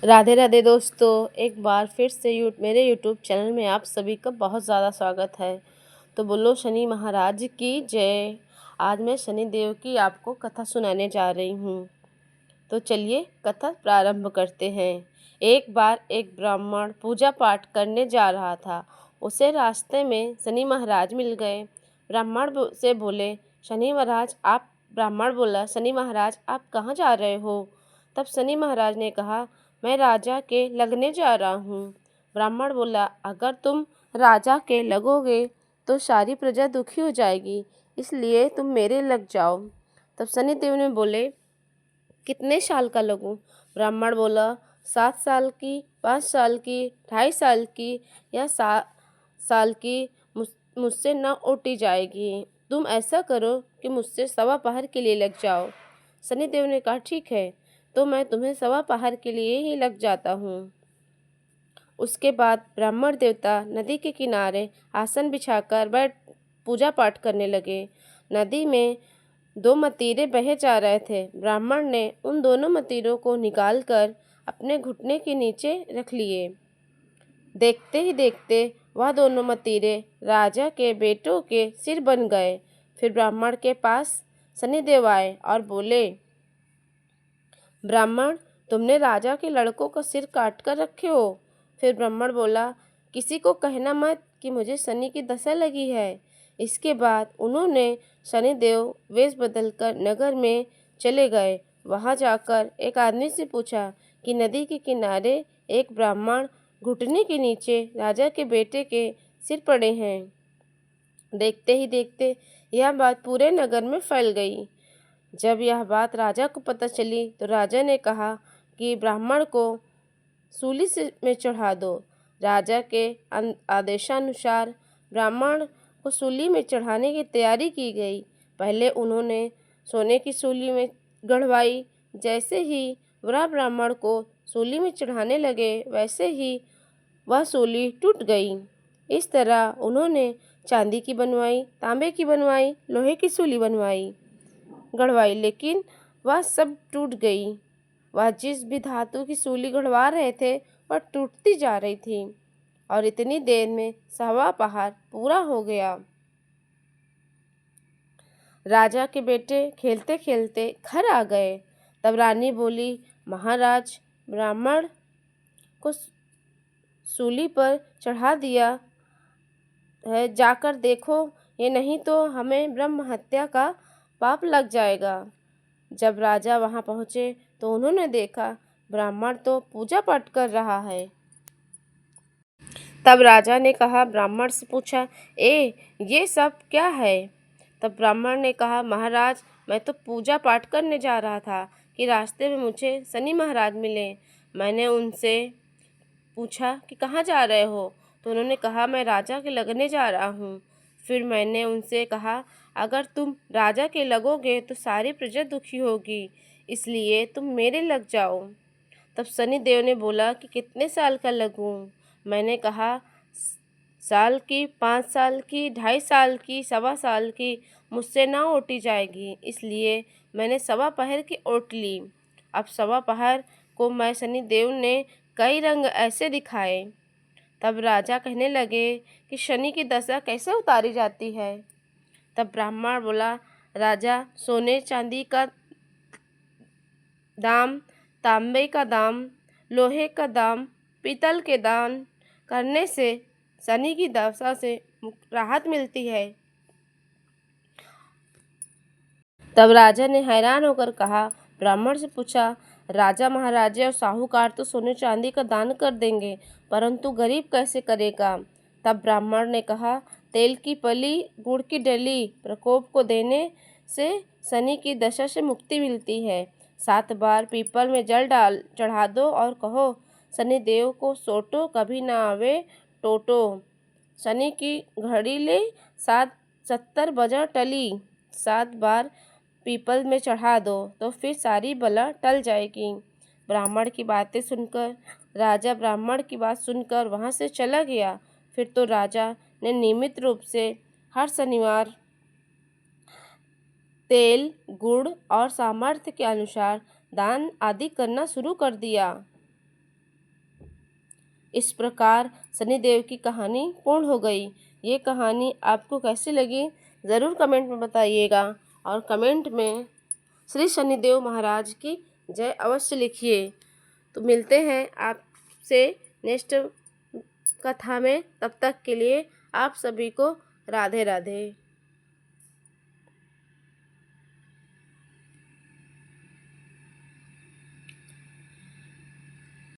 राधे राधे दोस्तों, एक बार फिर से मेरे यूट्यूब चैनल में आप सभी का बहुत ज़्यादा स्वागत है। तो बोलो शनि महाराज की जय। आज मैं शनि देव की आपको कथा सुनाने जा रही हूँ। तो चलिए कथा प्रारंभ करते हैं। एक बार एक ब्राह्मण पूजा पाठ करने जा रहा था। उसे रास्ते में शनि महाराज मिल गए। से बोले, शनि महाराज आप ब्राह्मण बोला, शनि महाराज आप कहाँ जा रहे हो? तब शनि महाराज ने कहा, मैं राजा के लगने जा रहा हूँ। ब्राह्मण बोला, अगर तुम राजा के लगोगे तो सारी प्रजा दुखी हो जाएगी, इसलिए तुम मेरे लग जाओ। तब शनिदेव ने बोले, कितने साल का लगूं? ब्राह्मण बोला, 7 साल की, 5 साल की, 2.5 साल की या 7 साल की मुझसे न ओटी जाएगी। तुम ऐसा करो कि मुझसे 1.25 पहर के लिए लग जाओ। शनिदेव ने कहा, ठीक है, तो मैं तुम्हें 1.25 पहर के लिए ही लग जाता हूँ। उसके बाद ब्राह्मण देवता नदी के किनारे आसन बिछाकर बैठ पूजा पाठ करने लगे। नदी में 2 मतीरे बहे जा रहे थे। ब्राह्मण ने उन दोनों मतीरों को निकालकर अपने घुटने के नीचे रख लिए। देखते ही देखते वह दोनों मतीरे राजा के बेटों के सिर बन गए। फिर ब्राह्मण के पास शनिदेव आए और बोले, ब्राह्मण, तुमने राजा के लड़कों का सिर काट कर रखे हो। फिर ब्राह्मण बोला, किसी को कहना मत कि मुझे शनि की दशा लगी है। इसके बाद उन्होंने शनिदेव वेश बदलकर नगर में चले गए। वहां जाकर एक आदमी से पूछा कि नदी के किनारे एक ब्राह्मण घुटने के नीचे राजा के बेटे के सिर पड़े हैं। देखते ही देखते यह बात पूरे नगर में फैल गई। जब यह बात राजा को पता चली तो राजा ने कहा कि ब्राह्मण को सूली में चढ़ा दो। राजा के आदेशानुसार ब्राह्मण को सूली में चढ़ाने की तैयारी की गई। पहले उन्होंने सोने की सूली में गढ़वाई। जैसे ही वह ब्राह्मण को सूली में चढ़ाने लगे, वैसे ही वह सूली टूट गई। इस तरह उन्होंने चांदी की बनवाई, तांबे की बनवाई, लोहे की सूली गढ़वाई, लेकिन वह सब टूट गई। वह जिस भी धातु की सूली गढ़वा रहे थे वह टूटती जा रही थी और इतनी देर में 1.25 पहर पूरा हो गया। राजा के बेटे खेलते खेलते घर आ गए। तब रानी बोली, महाराज, ब्राह्मण को सूली पर चढ़ा दिया है, जाकर देखो, ये नहीं तो हमें ब्रह्म हत्या का पाप लग जाएगा। जब राजा वहां पहुंचे तो उन्होंने देखा ब्राह्मण तो पूजा पाठ कर रहा है। तब राजा ने कहा, ब्राह्मण से पूछा, ये सब क्या है? तब ब्राह्मण ने कहा, महाराज, मैं तो पूजा पाठ करने जा रहा था कि रास्ते में मुझे शनि महाराज मिले। मैंने उनसे पूछा कि कहाँ जा रहे हो? तो उन्होंने कहा, मैं राजा के लगने जा रहा हूँ। फिर मैंने उनसे कहा, अगर तुम राजा के लगोगे तो सारी प्रजा दुखी होगी, इसलिए तुम मेरे लग जाओ। तब शनि देव ने बोला कि कितने साल का लगूं? मैंने कहा, साल की, 5 साल की, 2.5 साल की, 1.25 साल की मुझसे ना ओटी जाएगी, इसलिए मैंने 1.25 पहर की ओट ली। अब 1.25 पहर को मैं शनि देव ने कई रंग ऐसे दिखाए। तब राजा कहने लगे कि शनि की दशा कैसे उतारी जाती है? तब ब्राह्मण बोला, राजा, सोने चांदी का दाम, तांबे का दाम, लोहे का दाम, पीतल के दान करने से शनि की दशा से राहत मिलती है। तब राजा ने हैरान होकर कहा, ब्राह्मण से पूछा, राजा, महाराजे और साहूकार तो सोने चांदी का दान कर देंगे, परंतु गरीब कैसे करेगा? तब ब्राह्मण ने कहा, तेल की पली, गुड़ की डली प्रकोप को देने से शनि की दशा से मुक्ति मिलती है। 7 बार पीपल में जल चढ़ा दो और कहो, शनि देव को सोटो, कभी ना आवे टोटो। शनि की घड़ी ले 70 बजा टली। 7 बार पीपल में चढ़ा दो तो फिर सारी बला टल जाएगी। ब्राह्मण की बातें सुनकर ब्राह्मण की बात सुनकर वहां से चला गया। फिर तो राजा ने नियमित रूप से हर शनिवार तेल, गुड़ और सामर्थ्य के अनुसार दान आदि करना शुरू कर दिया। इस प्रकार शनिदेव की कहानी पूर्ण हो गई। ये कहानी आपको कैसी लगी ज़रूर कमेंट में बताइएगा और कमेंट में श्री शनिदेव महाराज की जय अवश्य लिखिए। तो मिलते हैं आपसे नेक्स्ट कथा में, तब तक के लिए आप सभी को राधे राधे।